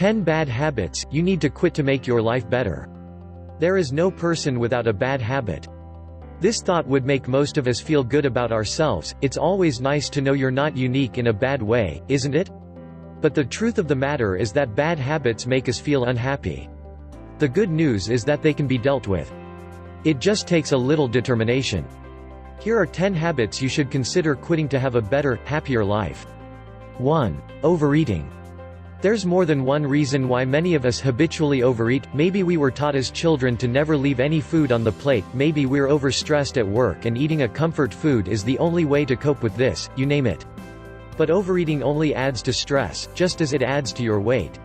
10 bad habits you need to quit to make your life better. There is no person without a bad habit. This thought would make most of us feel good about ourselves. It's always nice to know you're not unique in a bad way, isn't it? But the truth of the matter is that bad habits make us feel unhappy. The good news is that they can be dealt with. It just takes a little determination. Here are 10 habits you should consider quitting to have a better, happier life. 1. Overeating. There's more than one reason why many of us habitually overeat. Maybe we were taught as children to never leave any food on the plate, maybe we're overstressed at work and eating a comfort food is the only way to cope with this, you name it. But overeating only adds to stress, just as it adds to your weight.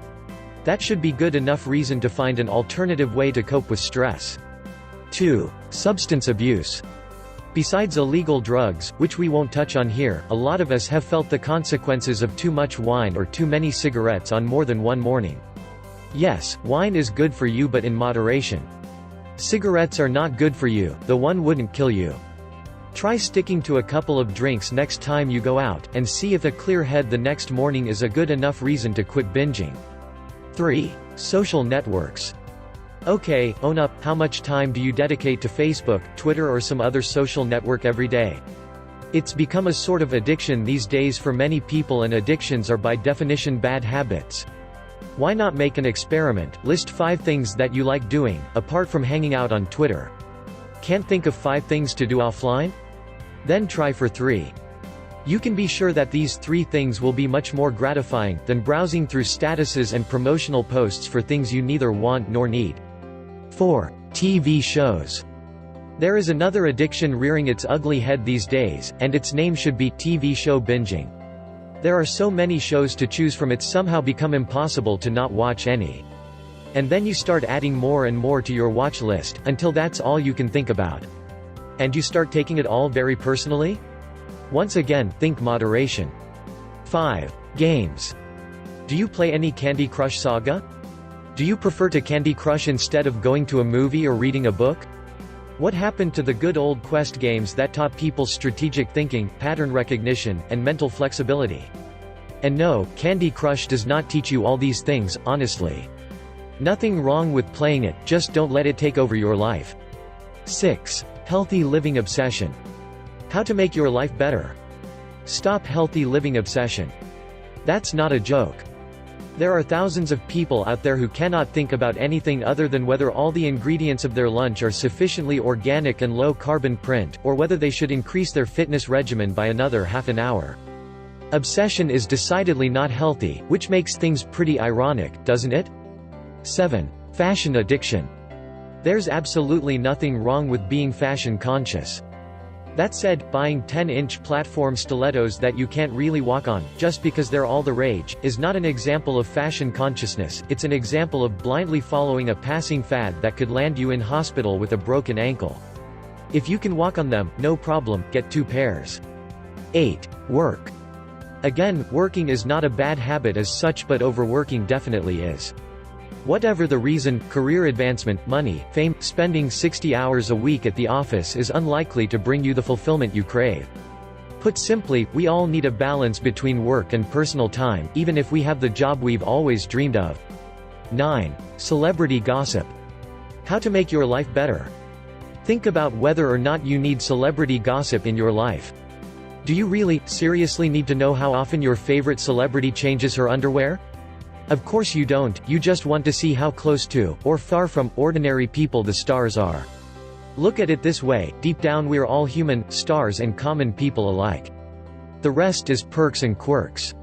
That should be good enough reason to find an alternative way to cope with stress. 2. Substance abuse. Besides illegal drugs, which we won't touch on here, a lot of us have felt the consequences of too much wine or too many cigarettes on more than one morning. Yes, wine is good for you but in moderation. Cigarettes are not good for you, though one wouldn't kill you. Try sticking to a couple of drinks next time you go out, and see if a clear head the next morning is a good enough reason to quit binging. 3. Social networks. Okay, own up, how much time do you dedicate to Facebook, Twitter or some other social network every day? It's become a sort of addiction these days for many people, and addictions are by definition bad habits. Why not make an experiment, list 5 things that you like doing, apart from hanging out on Twitter. Can't think of 5 things to do offline? Then try for 3. You can be sure that these 3 things will be much more gratifying than browsing through statuses and promotional posts for things you neither want nor need. 4. TV shows. There is another addiction rearing its ugly head these days, and its name should be TV show binging. There are so many shows to choose from it's somehow become impossible to not watch any. And then you start adding more and more to your watch list, until that's all you can think about. And you start taking it all very personally? Once again, think moderation. 5. Games. Do you play any Candy Crush Saga? Do you prefer to Candy Crush instead of going to a movie or reading a book? What happened to the good old Quest games that taught people strategic thinking, pattern recognition, and mental flexibility? And no, Candy Crush does not teach you all these things, honestly. Nothing wrong with playing it, just don't let it take over your life. 6. Healthy living obsession. How to make your life better. Stop healthy living obsession. That's not a joke. There are thousands of people out there who cannot think about anything other than whether all the ingredients of their lunch are sufficiently organic and low carbon print, or whether they should increase their fitness regimen by another half an hour. Obsession is decidedly not healthy, which makes things pretty ironic, doesn't it? 7. Fashion addiction. There's absolutely nothing wrong with being fashion conscious. That said, buying 10-inch platform stilettos that you can't really walk on, just because they're all the rage, is not an example of fashion consciousness, it's an example of blindly following a passing fad that could land you in hospital with a broken ankle. If you can walk on them, no problem, get 2 pairs. 8. Work. Again, working is not a bad habit as such, but overworking definitely is. Whatever the reason, career advancement, money, fame, spending 60 hours a week at the office is unlikely to bring you the fulfillment you crave. Put simply, we all need a balance between work and personal time, even if we have the job we've always dreamed of. 9. Celebrity gossip. How to make your life better. Think about whether or not you need celebrity gossip in your life. Do you really, seriously need to know how often your favorite celebrity changes her underwear? Of course you don't, you just want to see how close to, or far from, ordinary people the stars are. Look at it this way, deep down we're all human, stars and common people alike. The rest is perks and quirks.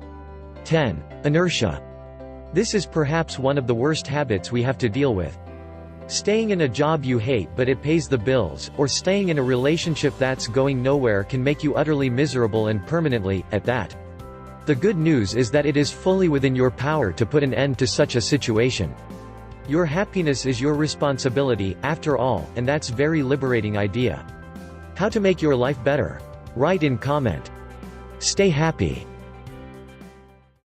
10. Inertia. This is perhaps one of the worst habits we have to deal with. Staying in a job you hate but it pays the bills, or staying in a relationship that's going nowhere can make you utterly miserable and permanently, at that. The good news is that it is fully within your power to put an end to such a situation. Your happiness is your responsibility, after all, and that's a very liberating idea. How to make your life better? Write in comment. Stay happy.